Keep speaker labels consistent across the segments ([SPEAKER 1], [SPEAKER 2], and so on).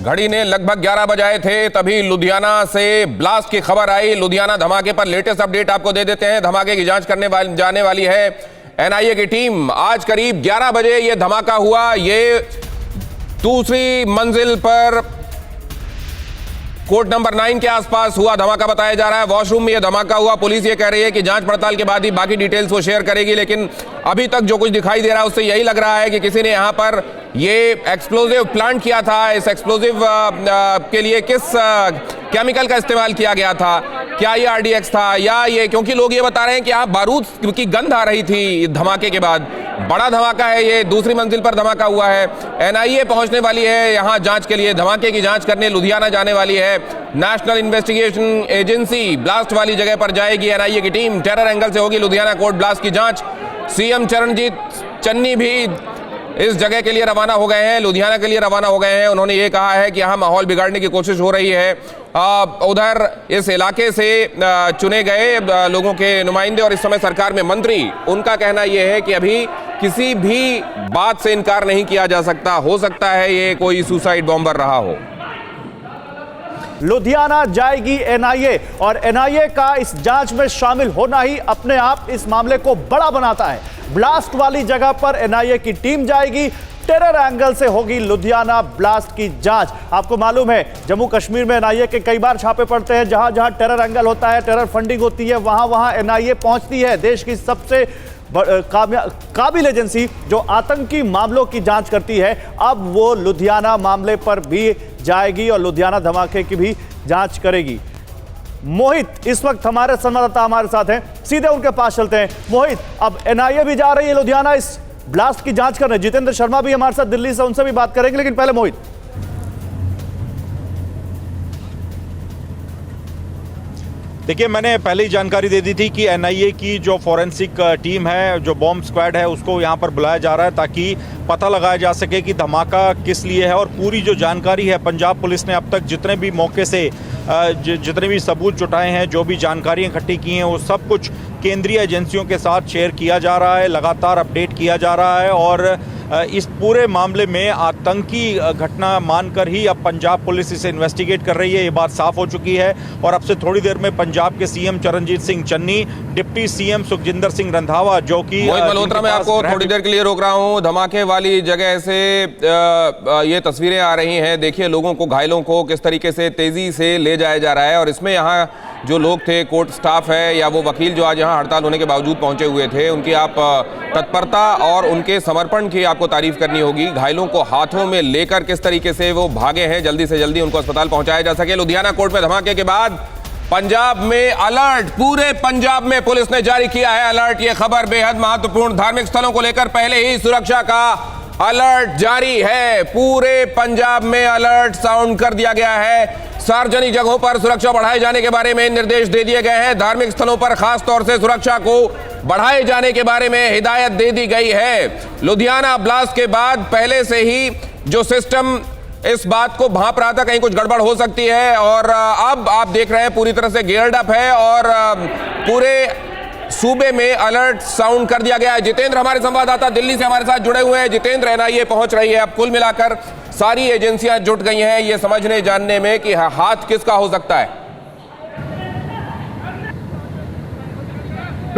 [SPEAKER 1] घड़ी ने लगभग 11 बजाए थे तभी लुधियाना से ब्लास्ट की खबर आई। लुधियाना धमाके पर लेटेस्ट अपडेट आपको दे देते हैं। धमाके की जांच करने जाने वाली है एनआईए की टीम। आज करीब 11 बजे यह धमाका हुआ। ये दूसरी मंजिल पर कोर्ट नंबर 9 के आसपास हुआ धमाका बताया जा रहा है। वॉशरूम में यह धमाका हुआ। पुलिस ये कह रही है कि जांच पड़ताल के बाद ही बाकी डिटेल्स वो शेयर करेगी, लेकिन अभी तक जो कुछ दिखाई दे रहा है उससे यही लग रहा है कि किसी ने यहां पर ये एक्सप्लोजिव प्लांट किया था। इस एक्सप्लोजिव के लिए किस केमिकल का इस्तेमाल किया गया था, क्या ये आरडीएक्स था या ये, क्योंकि लोग ये बता रहे हैं कि यहाँ बारूद की गंध आ रही थी धमाके के बाद। बड़ा धमाका है ये, दूसरी मंजिल पर धमाका हुआ है। एनआईए पहुंचने वाली है यहाँ जांच के लिए, धमाके की जांच करने लुधियाना जाने वाली है। नेशनल इन्वेस्टिगेशन एजेंसी ब्लास्ट वाली जगह पर जाएगी एनआईए की टीम। टेरर एंगल से होगी लुधियाना कोर्ट ब्लास्ट की जांच। सीएम चरणजीत चन्नी भी इस जगह के लिए रवाना हो गए हैं, लुधियाना के लिए रवाना हो गए हैं। उन्होंने ये कहा है कि यहाँ माहौल बिगाड़ने की कोशिश हो रही है। उधर इस इलाके से चुने गए लोगों के नुमाइंदे और इस समय सरकार में मंत्री, उनका कहना यह है कि अभी किसी भी बात से इनकार नहीं किया जा सकता। हो सकता है ये कोई सुसाइड बॉम्बर रहा हो।
[SPEAKER 2] लुधियाना जाएगी एनआईए और एनआईए का इस जांच में शामिल होना ही अपने आप इस मामले को बड़ा बनाता है। ब्लास्ट वाली जगह पर एनआईए की टीम जाएगी। टेरर एंगल से होगी लुधियाना ब्लास्ट की जांच। आपको मालूम है जम्मू कश्मीर में एनआईए के कई बार छापे पड़ते हैं। जहां जहां टेरर एंगल होता है, टेरर फंडिंग होती है, वहां वहां एनआईए पहुंचती है। देश की सबसे काबिल एजेंसी जो आतंकी मामलों की जांच करती है, अब वो लुधियाना मामले पर भी जाएगी और लुधियाना धमाके की भी जांच करेगी। मोहित इस वक्त हमारे संवाददाता हमारे साथ हैं, सीधे उनके पास चलते हैं। मोहित, अब एनआईए भी जा रही है लुधियाना इस ब्लास्ट की जांच करने। जितेंद्र शर्मा भी हमारे साथ दिल्ली से, उनसे भी बात करेंगे, लेकिन पहले मोहित।
[SPEAKER 3] देखिए, मैंने पहले ही जानकारी दे दी थी कि एनआईए की जो फॉरेंसिक टीम है, जो बॉम्ब स्क्वाड है, उसको यहाँ पर बुलाया जा रहा है ताकि पता लगाया जा सके कि धमाका किस लिए है। और पूरी जो जानकारी है, पंजाब पुलिस ने अब तक जितने भी मौके से जितने भी सबूत जुटाए हैं, जो भी जानकारियाँ इकट्ठी की हैं, वो सब कुछ केंद्रीय एजेंसियों के साथ शेयर किया जा रहा है, लगातार अपडेट किया जा रहा है। और इस पूरे मामले में आतंकी घटना मानकर ही अब पंजाब पुलिस इसे इन्वेस्टिगेट कर रही है, ये बात साफ हो चुकी है। और अब से थोड़ी देर में पंजाब के CM Charanjit Singh Channi, deputy CM Sukhjinder Singh Randhawa, जो कि
[SPEAKER 1] मल्होत्रा, मैं आपको थोड़ी देर के लिए रोक रहा हूं। धमाके वाली जगह से ये तस्वीरें आ रही हैं। देखिए लोगों को, घायलों को किस तरीके से तेजी से ले जाया जा रहा है। और इसमें यहाँ जो लोग थे, कोर्ट स्टाफ है या वो वकील जो आज यहाँ हड़ताल होने के बावजूद पहुंचे हुए थे, उनकी आप तत्परता और उनके समर्पण की आपको तारीफ करनी होगी। घायलों को हाथों में लेकर किस तरीके से वो भागे हैं, जल्दी से जल्दी उनको अस्पताल पहुंचाया जा सके। लुधियाना कोर्ट में धमाके के बाद पंजाब में अलर्ट, पूरे पंजाब में पुलिस ने जारी किया है अलर्ट। ये खबर बेहद महत्वपूर्ण। धार्मिक स्थलों को लेकर पहले ही सुरक्षा का अलर्ट जारी है। पूरे पंजाब में अलर्ट साउंड कर दिया गया है। सार्वजनिक जगहों पर सुरक्षा बढ़ाए जाने के बारे में निर्देश दे दिए गए हैं। धार्मिक स्थलों पर खास तौर से सुरक्षा को बढ़ाए जाने के बारे में हिदायत दे दी गई है। लुधियाना ब्लास्ट के बाद पहले से ही जो सिस्टम इस बात को भांप रहा था कहीं कुछ गड़बड़ हो सकती है, और अब आप देख रहे हैं पूरी तरह से गियर्ड अप है और पूरे सूबे में अलर्ट साउंड कर दिया गया है। जितेंद्र हमारे संवाददाता दिल्ली से हमारे साथ जुड़े हुए हैं। जितेंद्र, एनआईए पहुंच रही है। अब कुल मिलाकर सारी एजेंसियां जुट गई हैं ये समझने जानने में कि हाथ किसका हो सकता है।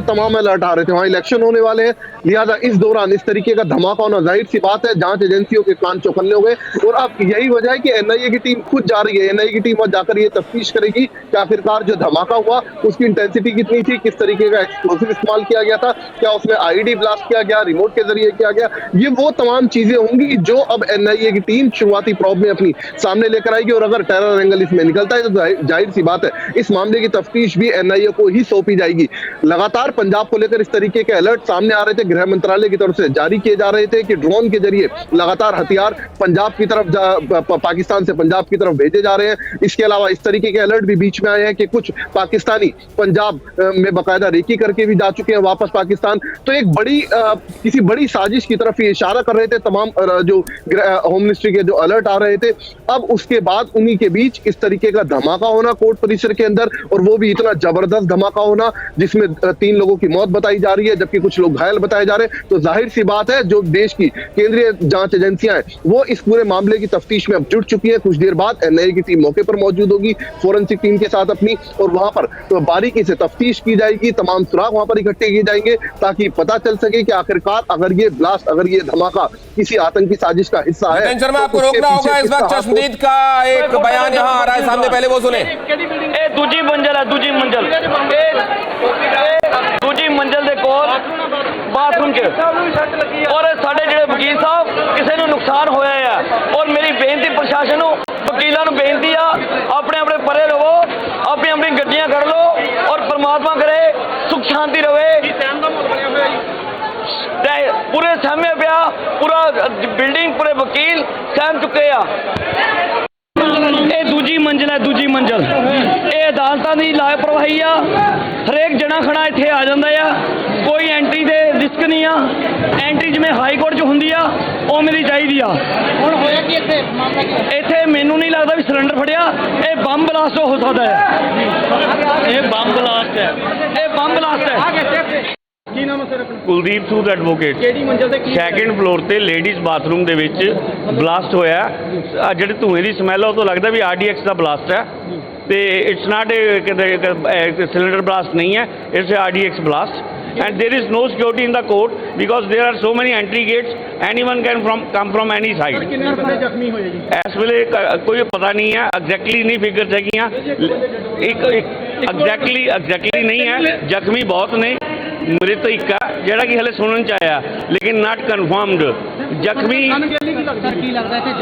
[SPEAKER 4] तमाम अलर्ट आ रहे थे, वहां इलेक्शन होने वाले हैं, लिहाजा इस दौरान इस तरीके का धमाका होना जाहिर सी बात है। जांच एजेंसियों के कान चौकन्ने हो गए और अब यही वजह है कि एनआईए की टीम खुद जा रही है। एनआईए की टीम वहां जाकर ये तफ्तीश करेगी कि आखिरकार जो धमाका हुआ उसकी इंटेंसिटी कितनी थी, किस तरीके का एक्सप्लोसिव इस्तेमाल किया गया था, क्या उसमें आईईडी ब्लास्ट किया गया, रिमोट के जरिए किया गया। ये वो तमाम चीजें होंगी जो अब एनआईए की टीम शुरुआती प्रॉब में अपनी सामने लेकर आएगी। और अगर टेरर एंगल इसमें निकलता है तो जाहिर सी बात है इस मामले की तफ्तीश भी एनआईए को ही सौंपी जाएगी। लगातार पंजाब को लेकर इस तरीके के अलर्ट सामने आ रहे थे, गृह मंत्रालय की तरफ से जारी किए जा रहे थे कि ड्रोन के जरिए लगातार हथियार पंजाब की तरफ, पाकिस्तान से पंजाब की तरफ भेजे जा रहे हैं। इसके अलावा इस तरीके के अलर्ट भी बीच में आए हैं कि कुछ पाकिस्तानी पंजाब में बाकायदा रेकी करके भी जा चुके हैं वापस पाकिस्तान। तो एक बड़ी किसी बड़ी साजिश की तरफ ये इशारा कर रहे थे तमाम जो होम मिनिस्ट्री के जो अलर्ट आ रहे थे। अब उसके बाद उन्हीं के बीच इस तरीके का धमाका होना कोर्ट परिसर के अंदर, और वो भी इतना जबरदस्त धमाका होना जिसमें 3 लोगों की मौत बताई जा रही है जबकि कुछ लोग घायल बताए बताए जा रहे हैं। तो जाहिर सी बात है जो देश की केंद्रीय जांच एजेंसियां हैं वो इस पूरे मामले की तफ्तीश में अब जुट चुकी है। कुछ देर बाद एनआईए की टीम मौके पर मौजूद होगी फोरेंसिक टीम के साथ अपनी, और वहां पर तो बारीकी से तफ्तीश की जाएगी, तमाम सुराग वहां पर इकट्ठे किए जाएंगे ताकि पता चल सके कि आखिरकार अगर ये ब्लास्ट, अगर ये धमाका किसी आतंकी साजिश का हिस्सा है।
[SPEAKER 1] शर्मा, आपको रोकना होगा। इस वक्त चश्मदीद का एक बयान यहाँ आ रहा है सामने, पहले वो सुने।
[SPEAKER 5] दूजी मंजिल है, दूजी मंजिल ਦੇ ਕੋਲ ਬਾਥਰੂਮ 'ਚ ਔਰ ਸਾਡੇ ਜਿਹੜੇ ਵਕੀਲ ਸਾਹਿਬ ਕਿਸੇ ਨੂੰ ਨੁਕਸਾਨ ਹੋਇਆ ਆ ਔਰ ਮੇਰੀ ਬੇਨਤੀ ਪ੍ਰਸ਼ਾਸਨ ਨੂੰ, ਵਕੀਲਾਂ ਨੂੰ ਬੇਨਤੀ ਆ ਆਪਣੇ ਆਪਣੇ ਪਰੇ ਰਹੋ, ਆਪਣੀ ਆਪਣੀ ਗੱਡੀਆਂ ਕਰ ਲਓ ਔਰ ਪਰਮਾਤਮਾ ਕਰੇ ਸੁਖ ਸ਼ਾਂਤੀ ਰਵੇ। ਪੂਰੇ ਸਹਿਮੇ ਪਿਆ, ਪੂਰਾ ਬਿਲਡਿੰਗ ਪੂਰੇ ਵਕੀਲ ਸਹਿਮ ਚੁੱਕੇ ਆ। ਇਹ ਦੂਜੀ ਮੰਜ਼ਿਲ ਹੈ, ਦੂਜੀ ਮੰਜ਼ਿਲ। ਇਹ ਅਦਾਲਤਾਂ ਦੀ ਲਾਪਰਵਾਹੀ ਆ। ਹਰੇਕ ਜਣਾ ਖਣਾ ਇੱਥੇ ਆ ਜਾਂਦਾ ਆ, ਕੋਈ ਐਂਟਰੀ ਦੇ ਰਿਸਕ ਨਹੀਂ ਆ। ਐਂਟਰੀ ਜਿਵੇਂ ਹਾਈ ਕੋਰਟ 'ਚ ਹੁੰਦੀ ਆ ਉਵੇਂ ਦੀ ਚਾਹੀਦੀ ਆ। ਹੁਣ ਹੋਇਆ ਕੀ ਇੱਥੇ ਮੈਨੂੰ ਨਹੀਂ ਲੱਗਦਾ ਵੀ ਸਿਲੰਡਰ ਫੜਿਆ, ਇਹ ਬੰਬ ਬਲਾਸਟ ਹੋ ਸਕਦਾ ਹੈ। ਇਹ ਬੰਬ ਬਲਾਸਟ ਹੈ, ਇਹ ਬੰਬ ਬਲਾਸਟ ਹੈ। ਕੀ ਨਾਮ ਹੈ ਸਰ ਆਪਣਾ? ਕੁਲਦੀਪ ਸੂਦ ਐਡਵੋਕੇਟ। ਕਿਹੜੀ ਮੰਜ਼ਿਲ ਤੇ? ਸੈਕੰਡ ਫਲੋਰ ਤੇ ਲੇਡੀਜ਼ ਬਾਥਰੂਮ ਦੇ ਵਿੱਚ ਬਲਾਸਟ ਹੋਇਆ। ਆ ਜਿਹੜੇ ਧੂਏ ਦੀ ਸਮੈਲ ਉਹ ਤੋਂ ਲੱਗਦਾ ਵੀ ਆਰਡੀਐਕਸ ਦਾ ਬਲਾਸਟ ਹੈ ਤੇ ਇਟਸ ਨਾਟ ਸਿਲੰਡਰ ਬਲਾਸਟ ਨਹੀਂ ਹੈ, it's RDX blast. and there is no security in the court because there are so many entry gates, anyone can come from any side। ਕਿੰਨੇ ਬੰਦੇ ਜ਼ਖਮੀ ਹੋਏ ਜੀ ਇਸ ਵੇਲੇ? ਕੋਈ ਪਤਾ ਨਹੀਂ ਹੈ, ਐਗਜ਼ੈਕਟਲੀ ਨਹੀਂ ਫਿਗਰਸ ਹੈਗੀਆਂ। ਇੱਕ ਐਗਜ਼ੈਕਟਲੀ ਨਹੀਂ ਹੈ, ਜ਼ਖਮੀ ਬਹੁਤ ਨੇ। ਮ੍ਰਿਤਕ ਆ ਜਿਹੜਾ ਕਿ ਹਲੇ ਸੁਣਨ ਚ ਆਇਆ ਲੇਕਿਨ ਨਾਟ ਕਨਫਰਮਡ। ਜ਼ਖਮੀ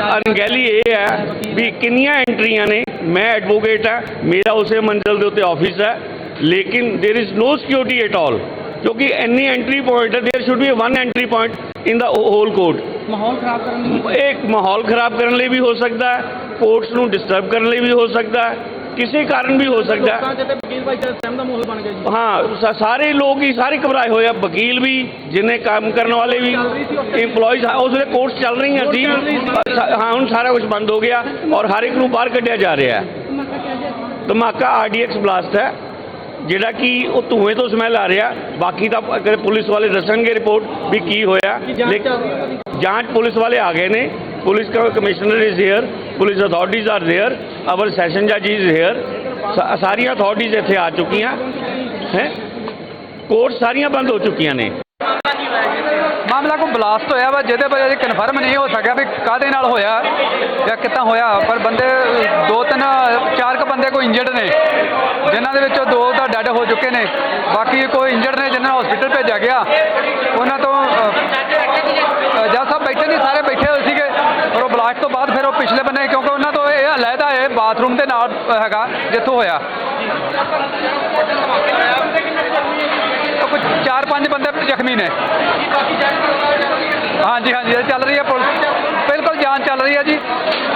[SPEAKER 5] ਅਣਗਹਿਲੀ ਇਹ ਹੈ ਵੀ ਕਿੰਨੀਆਂ ਐਂਟਰੀਆਂ ਨੇ। ਮੈਂ ਐਡਵੋਕੇਟ ਹਾਂ, ਮੇਰਾ ਉਸੇ ਮੰਜ਼ਿਲ ਦੇ ਉੱਤੇ ਆਫਿਸ ਹੈ, ਲੇਕਿਨ there is no security at all ਕਿਉਂਕਿ ਇੰਨੀ ਐਂਟਰੀ ਪੁਆਇੰਟ ਹੈ। There should be one entry point in the whole court. ਮਾਹੌਲ ਖਰਾਬ ਕਰਨ ਲਈ, ਇੱਕ ਮਾਹੌਲ ਖਰਾਬ ਕਰਨ ਲਈ ਵੀ ਹੋ ਸਕਦਾ ਹੈ, ਕੋਰਟਸ ਨੂੰ ਡਿਸਟਰਬ ਕਰਨ ਲਈ ਵੀ ਹੋ ਸਕਦਾ ਹੈ, ਕਿਸੇ ਕਾਰਨ ਵੀ ਹੋ ਸਕਦਾ ਹੈ। ਹਾਂ, ਸਾਰੇ ਲੋਕ ਹੀ ਸਾਰੇ ਘਬਰਾਏ ਹੋਏ ਆ, ਵਕੀਲ ਵੀ, ਜਿੰਨੇ ਕੰਮ ਕਰਨ ਵਾਲੇ ਵੀ, ਇੰਪਲੋਈਜ਼। ਉਸ ਵੇਲੇ ਕੋਰਟਸ ਚੱਲ ਰਹੀਆਂ ਸੀ। ਹਾਂ, ਹੁਣ ਸਾਰਾ ਕੁਝ ਬੰਦ ਹੋ ਗਿਆ ਔਰ ਹਰ ਇੱਕ ਨੂੰ ਬਾਹਰ ਕੱਢਿਆ ਜਾ ਰਿਹਾ ਹੈ। ਧਮਾਕਾ ਆਰਡੀਐਕਸ ਬਲਾਸਟ ਹੈ ਜਿਹੜਾ ਕਿ ਉਹ ਧੂਏ ਤੋਂ ਸਮੈਲ ਆ ਰਿਹਾ। ਬਾਕੀ ਤਾਂ ਪੁਲਿਸ ਵਾਲੇ ਦੱਸਣਗੇ ਰਿਪੋਰਟ ਵੀ ਕੀ ਹੋਇਆ। ਜਾਂਚ ਪੁਲਿਸ ਵਾਲੇ ਆ ਗਏ ਨੇ, police commissioner is here, police authorities are there, our session ਜੱਜ ਇਜ਼ ਹੇਅਰ। ਸਾਰੀਆਂ ਅਥਾਰਟੀਜ਼ ਇੱਥੇ ਆ ਚੁੱਕੀਆਂ ਹੈ, ਕੋਰਟ ਸਾਰੀਆਂ ਬੰਦ ਹੋ ਚੁੱਕੀਆਂ ਨੇ।
[SPEAKER 6] ਮਾਮਲਾ ਕੋਈ ਬਲਾਸਟ ਹੋਇਆ ਵਾ ਜਿਹਦੇ ਬਾਰੇ ਕਨਫਰਮ ਨਹੀਂ ਹੋ ਸਕਿਆ ਵੀ ਕਾਹਦੇ ਨਾਲ ਹੋਇਆ ਜਾਂ ਕਿੱਦਾਂ ਹੋਇਆ, ਪਰ ਬੰਦੇ 4 ਕੁ ਬੰਦੇ ਕੋਈ ਇੰਜਰਡ ਨੇ, ਜਿਨ੍ਹਾਂ ਦੇ ਵਿੱਚੋਂ 2 ਤਾਂ ਡੈਡ ਹੋ ਚੁੱਕੇ ਨੇ, ਬਾਕੀ ਕੋਈ ਇੰਜਰਡ ਨੇ ਜਿਨ੍ਹਾਂ ਨੂੰ ਹਸਪੀਟਲ ਭੇਜਿਆ ਗਿਆ। ਉਹਨਾਂ ਤੋਂ ਜੱਜ ਸਾਹਿਬ ਬੈਠੇ ਨਹੀਂ, ਸਾਰੇ ਬੈਠੇ ਹੋਏ ਸੀਗੇ ਔਰ ਉਹ ਬਲਾਸਟ ਤੋਂ ਬਾਅਦ ਫਿਰ ਉਹ ਪਿਛਲੇ ਬੰਨੇ, ਕਿਉਂਕਿ ਉਹਨਾਂ ਤੋਂ ਇਹ ਅਲੱਗਾ ਹੈ ਬਾਥਰੂਮ ਦੇ ਨਾਲ ਹੈਗਾ ਜਿੱਥੋਂ ਹੋਇਆ। ਕੁਝ 4-5 ਬੰਦੇ ਜ਼ਖਮੀ ਨੇ। ਹਾਂਜੀ ਹਾਂਜੀ, ਇਹ ਚੱਲ ਰਹੀ ਹੈ ਪੁਲਿਸ, ਬਿਲਕੁਲ ਜਾਂਚ ਚੱਲ ਰਹੀ ਹੈ ਜੀ,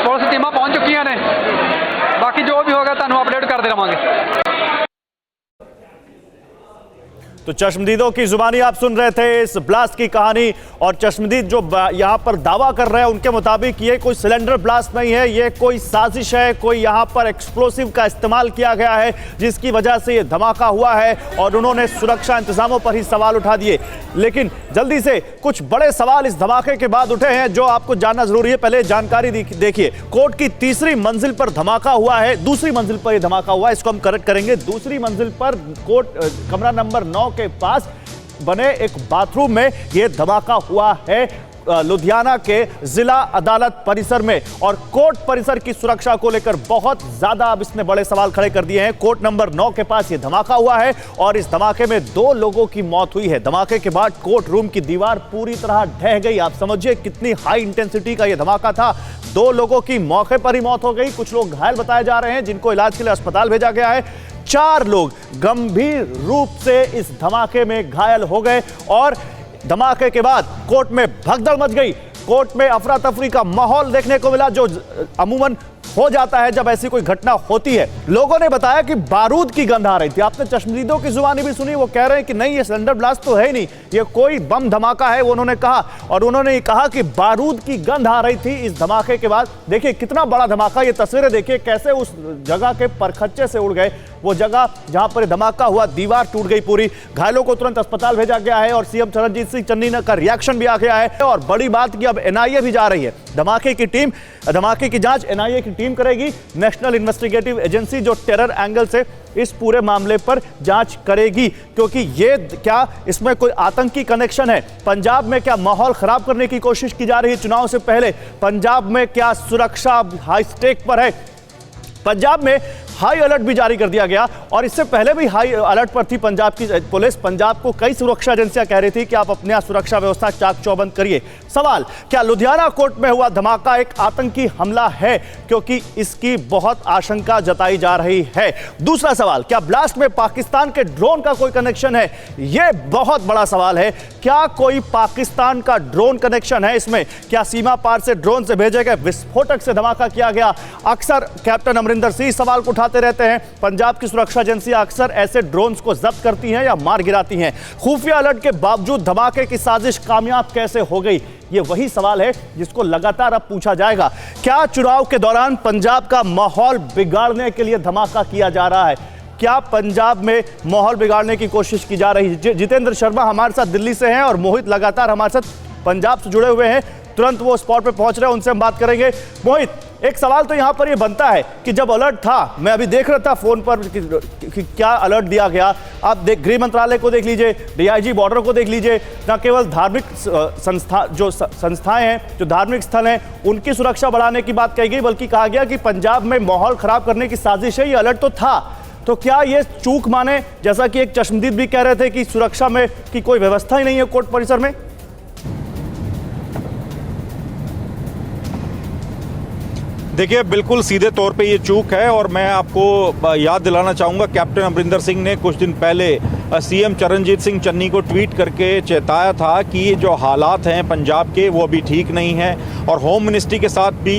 [SPEAKER 6] ਪੁਲਿਸ ਟੀਮਾਂ ਪਹੁੰਚ ਚੁੱਕੀਆਂ ਨੇ। ਬਾਕੀ ਜੋ ਵੀ होगा ਤੁਹਾਨੂੰ अपडेट करते रहांगे।
[SPEAKER 2] तो चश्मदीदों की जुबानी आप सुन रहे थे इस ब्लास्ट की कहानी, और चश्मदीद जो यहां पर दावा कर रहे हैं उनके मुताबिक ये कोई सिलेंडर ब्लास्ट नहीं है, ये कोई साजिश है, कोई यहां पर एक्सप्लोसिव का इस्तेमाल किया गया है जिसकी वजह से ये धमाका हुआ है। और उन्होंने सुरक्षा इंतजामों पर ही सवाल उठा दिए। लेकिन जल्दी से कुछ बड़े सवाल इस धमाके के बाद उठे हैं जो आपको जानना जरूरी है। पहले जानकारी देखिए, कोर्ट की तीसरी मंजिल पर धमाका हुआ है, दूसरी मंजिल पर यह धमाका हुआ है, इसको हम करेक्ट करेंगे। दूसरी मंजिल पर कोर्ट कमरा नंबर 9 के पास बने एक बाथरूम में यह धमाका हुआ है, लुधियाना के जिला अदालत परिसर में। और कोर्ट परिसर की सुरक्षा को लेकर बहुत ज्यादा अब इसने बड़े सवाल खड़े कर दिए हैं। कोर्ट नंबर 9 के पास यह धमाका हुआ है और इस धमाके में 2 लोगों की मौत हुई है। धमाके के बाद कोर्ट रूम की दीवार पूरी तरह ढह गई। आप समझिए कितनी हाई इंटेंसिटी का यह धमाका था। 2 लोगों की मौके पर ही मौत हो गई, कुछ लोग घायल बताए जा रहे हैं जिनको इलाज के लिए अस्पताल भेजा गया है। 4 लोग गंभीर रूप से इस धमाके में घायल हो गए और धमाके के बाद कोर्ट में भगदड़ मच गई। कोर्ट में अफरा तफरी का माहौल देखने को मिला जो अमूमन हो जाता है जब ऐसी कोई घटना होती है। लोगों ने बताया कि बारूद की गंध आ रही थी। आपने चश्मदीदों की जुबानी भी सुनी, वो कह रहे हैं कि नहीं, ये सिलेंडर ब्लास्ट तो है ही नहीं, ये कोई बम धमाका है, वो उन्होंने कहा। और उन्होंने कहा कि बारूद की गंध आ रही थी इस धमाके के बाद। देखिए कितना बड़ा धमाका, ये तस्वीरें देखिए कैसे उस जगह के परखच्चे से उड़ गए। वो जगह जहां पर धमाका हुआ, दीवार टूट गई पूरी। घायलों को तुरंत अस्पताल भेजा गया है और सीएम चरणजीत सिंह चन्नी का रिएक्शन भी आ गया है। और बड़ी बात कि अब एनआईए भी जा रही है। धमाके की जांच एनआईए की टीम करेगी। नेशनल इन्वेस्टिगेटिव एजेंसी जो टेरर एंगल से इस पूरे मामले पर जांच करेगी, क्योंकि ये क्या इसमें कोई आतंकी कनेक्शन है? पंजाब में क्या माहौल खराब करने की कोशिश की जा रही है चुनाव से पहले? पंजाब में क्या सुरक्षा हाई स्टेक पर है? पंजाब में हाई अलर्ट भी जारी कर दिया गया और इससे पहले भी हाई अलर्ट पर थी पंजाब की पुलिस। पंजाब को कई सुरक्षा एजेंसियां कह रही थी कि आप अपने यहाँ सुरक्षा व्यवस्था चाक चौबंद करिए। सवाल, क्या लुधियाना कोर्ट में हुआ धमाका एक आतंकी हमला है? क्योंकि इसकी बहुत आशंका जताई जा रही है। दूसरा सवाल, क्या ब्लास्ट में पाकिस्तान के ड्रोन का कोई कनेक्शन है? यह बहुत बड़ा सवाल है। क्या कोई पाकिस्तान का ड्रोन कनेक्शन है इसमें? क्या सीमा पार से ड्रोन से भेजे गए विस्फोटक से धमाका किया गया? अक्सर कैप्टन अमरिंदर सिंह सवाल को उठाते रहते हैं। पंजाब की सुरक्षा एजेंसियां अक्सर ऐसे ड्रोन्स को जब्त करती हैं या मार गिराती हैं। खुफिया अलर्ट के बावजूद धमाके की साजिश कामयाब कैसे हो गई? ये वही सवाल है जिसको लगातार अब पूछा जाएगा। क्या चुनाव के दौरान पंजाब का माहौल बिगाड़ने के लिए धमाका किया जा रहा है? क्या पंजाब में माहौल बिगाड़ने की कोशिश की जा रही है? जितेंद्र शर्मा हमारे साथ दिल्ली से हैं और मोहित लगातार हमारे साथ पंजाब से जुड़े हुए हैं। तुरंत वो स्पॉट पे पहुंच रहे हैं, उनसे हम बात करेंगे। मोहित, एक सवाल तो यहां पर ये बनता है कि जब अलर्ट था, मैं अभी देख रहा था फोन पर कि क्या अलर्ट दिया गया। आप गृह मंत्रालय को देख लीजिए, डीआईजी बॉर्डर को देख लीजिए, न केवल धार्मिक संस्थाएं हैं, जो धार्मिक स्थल हैं, उनकी सुरक्षा बढ़ाने की बात कही गई, बल्कि कहा गया कि पंजाब में माहौल खराब करने की साजिश है। ये अलर्ट तो था, तो क्या ये चूक माने, जैसा कि एक चश्मदीद भी कह रहे थे कि सुरक्षा में की कोई व्यवस्था ही नहीं है कोर्ट परिसर में?
[SPEAKER 3] देखिए, बिल्कुल सीधे तौर पे ये चूक है और मैं आपको याद दिलाना चाहूँगा, कैप्टन अमरिंदर सिंह ने कुछ दिन पहले सीएम चरणजीत सिंह चन्नी को ट्वीट करके चेताया था कि जो हालात हैं पंजाब के वो अभी ठीक नहीं हैं। और होम मिनिस्ट्री के साथ भी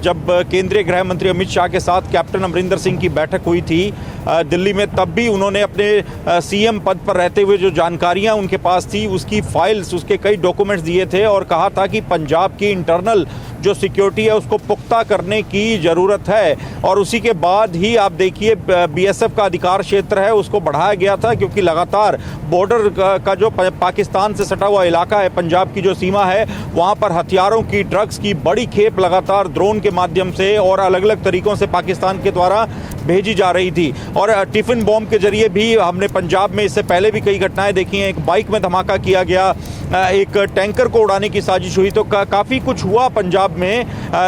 [SPEAKER 3] जब केंद्रीय गृह मंत्री अमित शाह के साथ कैप्टन अमरिंदर सिंह की बैठक हुई थी दिल्ली में, तब भी उन्होंने अपने सीएम पद पर रहते हुए जो जानकारियां उनके पास थी, उसकी फाइल्स, उसके कई डॉक्यूमेंट्स दिए थे और कहा था कि पंजाब की इंटरनल जो सिक्योरिटी है उसको पुख्ता करने की ज़रूरत है। और उसी के बाद ही आप देखिए बीएसएफ का अधिकार क्षेत्र है उसको बढ़ाया गया था, क्योंकि लगातार बॉर्डर का जो पाकिस्तान से सटा हुआ इलाका है, पंजाब की जो सीमा है, वहाँ पर हथियारों की, ड्रग्स की बड़ी खेप लगातार ड्रोन के माध्यम से और अलग अलग तरीक़ों से पाकिस्तान के द्वारा भेजी जा रही थी। और टिफिन बॉम्ब के जरिए भी हमने पंजाब में इससे पहले भी कई घटनाएं देखी हैं। एक बाइक में धमाका किया गया, एक टैंकर को उड़ाने की साजिश हुई, तो काफ़ी कुछ हुआ पंजाब में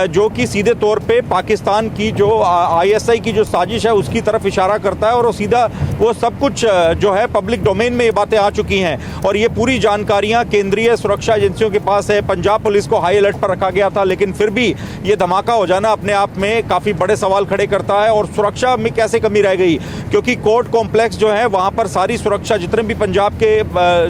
[SPEAKER 3] जो कि सीधे तौर पे पाकिस्तान की जो आईएसआई की जो साजिश है उसकी तरफ इशारा करता है। और वो सब कुछ जो है पब्लिक डोमेन में ये बातें आ चुकी हैं और ये पूरी जानकारियां केंद्रीय सुरक्षा एजेंसियों के पास है। पंजाब पुलिस को हाई अलर्ट पर रखा गया था, लेकिन फिर भी ये धमाका हो जाना अपने आप में काफ़ी बड़े सवाल खड़े करता है। और सुरक्षा में कैसे कमी रह गई, क्योंकि कोर्ट कॉम्प्लेक्स जो है वहाँ पर सारी सुरक्षा, जितने भी पंजाब के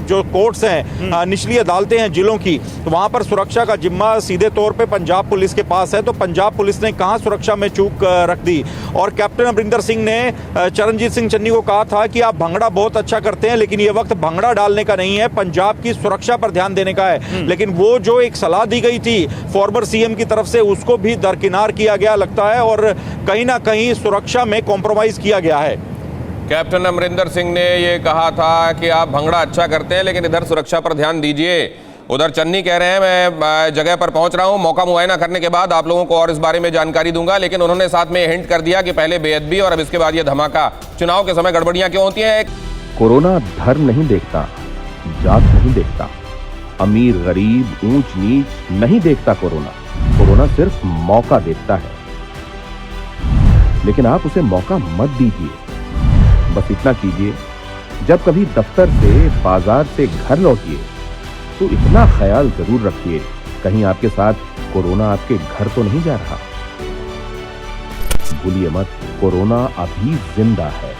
[SPEAKER 3] जो कोर्ट्स हैं, निचली अदालतें हैं जिलों की, तो वहाँ पर सुरक्षा का जिम्मा सीधे तौर पर पंजाब पुलिस के पास है। तो पंजाब पुलिस ने कहाँ सुरक्षा में चूक रख दी। और कैप्टन अमरिंदर सिंह ने चरणजीत सिंह चन्नी को कहा था कि आप भंगड़ा बहुत अच्छा करते हैं, लेकिन ये वक्त भंगड़ा डालने का नहीं है, पंजाब की सुरक्षा पर ध्यान देने का है। लेकिन वो जो एक सलाह दी गई थी फॉर्मर सीएम की तरफ से, उसको भी दरकिनार किया गया लगता है और कहीं ना कहीं सुरक्षा में कॉम्प्रोमाइज किया गया है।
[SPEAKER 1] कैप्टन अमरिंदर सिंह ने ये कहा था कि आप भंगड़ा अच्छा करते हैं, लेकिन इधर सुरक्षा पर ध्यान दीजिए। उधर चन्नी कह रहे हैं मैं जगह पर पहुंच रहा हूं, मौका मुआयना करने के बाद आप लोगों को और इस बारे में जानकारी दूंगा। लेकिन उन्होंने साथ में हिंट कर दिया कि पहले बेअदबी और अब इसके बाद ये धमाका। चुनाव के समय गड़बड़ियां क्यों होती हैं?
[SPEAKER 7] कोरोना धर्म नहीं देखता, जात नहीं देखता, अमीर गरीब ऊंच नीच नहीं देखता। कोरोना सिर्फ मौका देखता है, लेकिन आप उसे मौका मत दीजिए। बस इतना कीजिए, जब कभी दफ्तर से, बाजार से घर लौटिए तो इतना ख्याल जरूर रखिए कहीं आपके साथ कोरोना आपके घर तो नहीं जा रहा। भूलिए मत, कोरोना अभी जिंदा है।